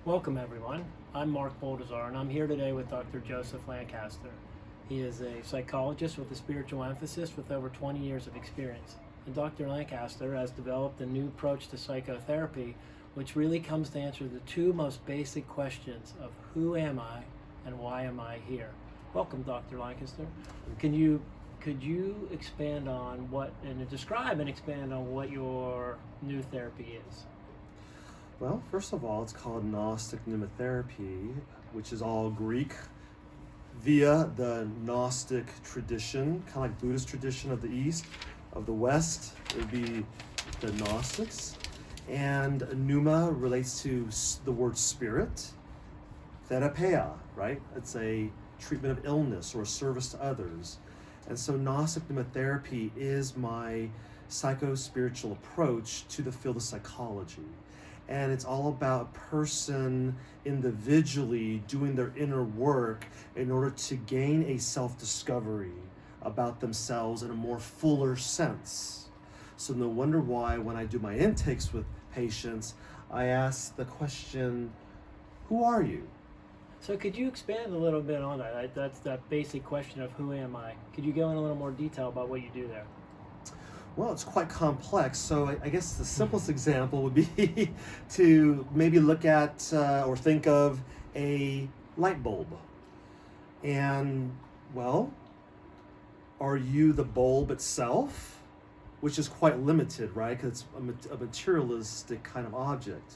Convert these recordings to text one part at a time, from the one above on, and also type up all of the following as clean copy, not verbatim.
Welcome everyone. I'm Mark Boldazar and I'm here today with Dr. Joseph Lancaster. He is a psychologist with a spiritual emphasis with over 20 years of experience. And Dr. Lancaster has developed a new approach to psychotherapy which really comes to answer the two most basic questions of who am I and why am I here. Welcome Dr. Lancaster. Could you expand on describe and expand on what your new therapy is? Well, first of all, it's called Gnostic pneumatherapy, which is all Greek via the Gnostic tradition, kind of like Buddhist tradition of the East. Of the West, it would be the Gnostics. And pneuma relates to the word spirit. Therapia, right? It's a treatment of illness or a service to others. And so Gnostic pneumatherapy is my psycho-spiritual approach to the field of psychology. And it's all about a person individually doing their inner work in order to gain a self-discovery about themselves in a more fuller sense. So no wonder why when I do my intakes with patients, I ask the question, who are you? So could you expand a little bit on that? That's that basic question of who am I? Could you go in a little more detail about what you do there? Well, it's quite complex. So I guess the simplest example would be to maybe look at or think of a light bulb. And, well, are you the bulb itself? Which is quite limited, right? Because it's a materialistic kind of object.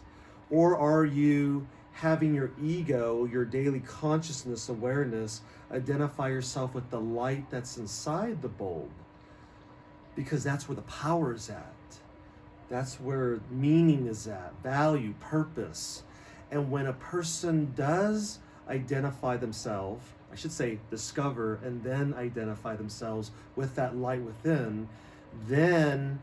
Or are you having your ego, your daily consciousness awareness, identify yourself with the light that's inside the bulb? Because that's where the power is at. That's where meaning is at, value, purpose. And when a person does identify themselves, I should say discover and then identify themselves with that light within, then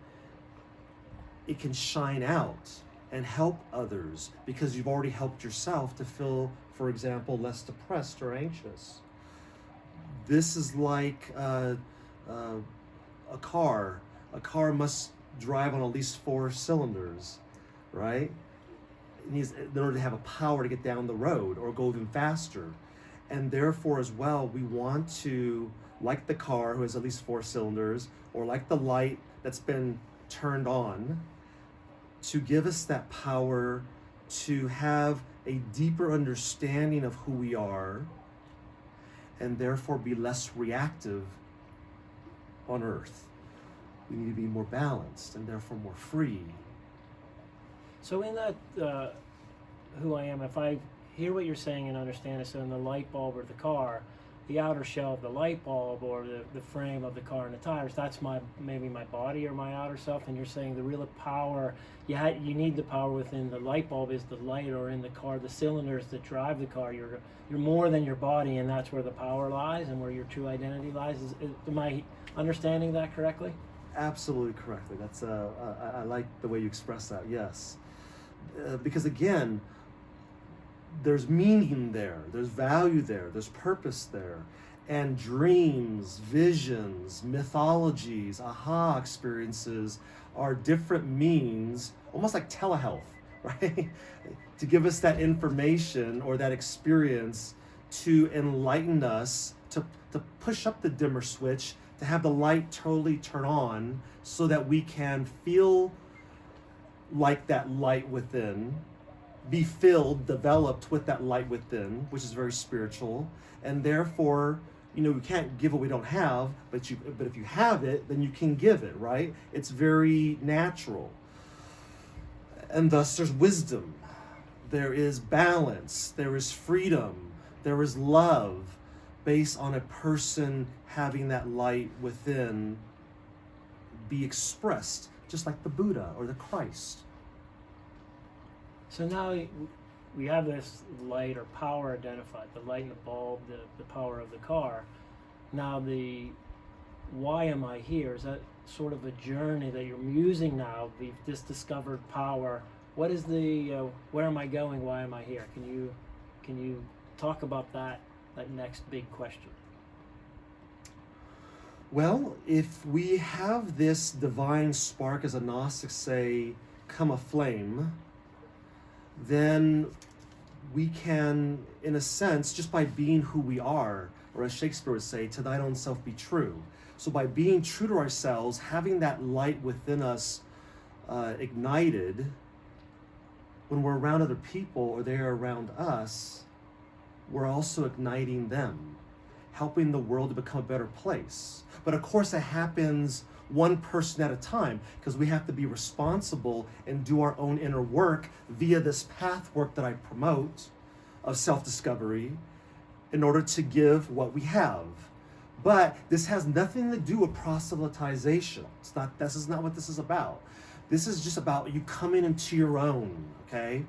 it can shine out and help others because you've already helped yourself to feel, for example, less depressed or anxious. This is like a car. A car must drive on at least 4 cylinders, right? It needs, in order to have a power to get down the road or go even faster. And therefore, as well, we want to, like the car who has at least 4 cylinders, or like the light that's been turned on, to give us that power to have a deeper understanding of who we are, and therefore be less reactive on earth. We need to be more balanced and therefore more free. So in that who I am, if I hear what you're saying and understand it, so in the light bulb or the car, the outer shell of the light bulb or the frame of the car and the tires, that's maybe my body or my outer self, and you're saying the real power, you need the power within the light bulb is the light, or in the car, the cylinders that drive the car. You're more than your body, and that's where the power lies and where your true identity lies. Am I understanding that correctly? Absolutely correctly. That's I like the way you express that. Yes, because again, there's meaning there, there's value there, there's purpose there, and dreams, visions, mythologies, aha experiences are different means, almost like telehealth, right? To give us that information or that experience to enlighten us, to push up the dimmer switch, to have the light totally turn on so that we can feel like that light within, be filled, developed with that light within, which is very spiritual. And therefore, we can't give what we don't have, but if you have it, then you can give it, right? It's very natural. And thus there's wisdom, there is balance, there is freedom, there is love, based on a person having that light within be expressed, just like the Buddha or the Christ. So now we have this light or power identified, the light in the bulb, the power of the car. Now the why am I here? Is that sort of a journey that you're using now? We've just discovered power. What is where am I going? Why am I here? Can you talk about that next big question? Well, if we have this divine spark, as a Gnostic say, come aflame, then we can, in a sense, just by being who we are, or as Shakespeare would say, to thine own self be true. So by being true to ourselves, having that light within us ignited, when we're around other people or they're around us, we're also igniting them, helping the world to become a better place. But of course, it happens one person at a time, because we have to be responsible and do our own inner work via this path work that I promote of self-discovery in order to give what we have. But this has nothing to do with proselytization. This is not what this is about. This is just about you coming into your own, okay?